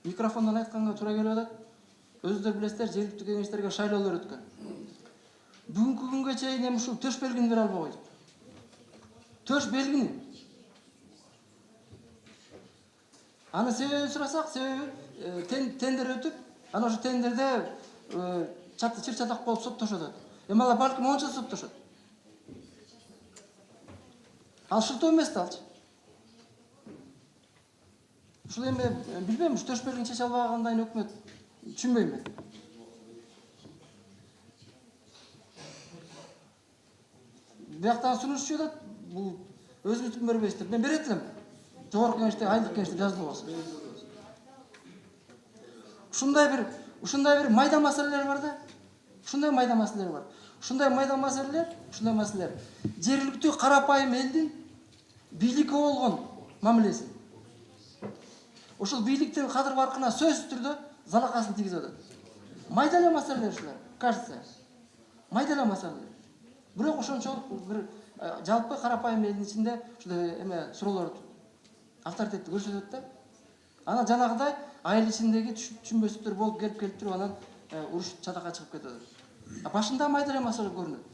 микрофондон айтканга туура келип атат. Өзүңүздөр билесиздер, жергиликтүү кеңештерге шайлоолор өткөн. Бүгүнкү күнгө чейин эми ушул төш белгини бере албай койдук. Төш белгини. Аны себебин сурасак, себеби тендер өтүп, ана ошо тендерде чыр чатак болуп соттошот. Эми алар балким онча соттошот. Ал шылтоо эмес да алчы. Ушул эми билбейм, ушу төш белгини чече албагандайын өкмөт түшүнбөйм мен. Бияктан сунуш чыгат, бул өзүңүздүн бербейсиздер. Мен берет элем. Жогорку кеңеште, айылдык кеңеште жазылып болсун. Ушундай бир майда маселелер бар да. Ушундай майда маселелер бар. Ушундай маселелер жергиликтүү карапайым элдин бийликке болгон мамилеси. Ошол бийликтин кадыр баркына сөзсүз түрдө залакасын тийгизип атат. Майда эле маселелер ушулар, кажется. Майда эле маселелер. Бирок ошончолук бир жалпы карапайым элдин ичинде ушундай эме суроолор авторитетти көрсөтөт да. Анан жанагыдай айыл ичиндеги түшүнбөстүктөр болуп келип туруп анан уруш чатакка чыгып кетет. Башында майда эле маселе көрүнөт.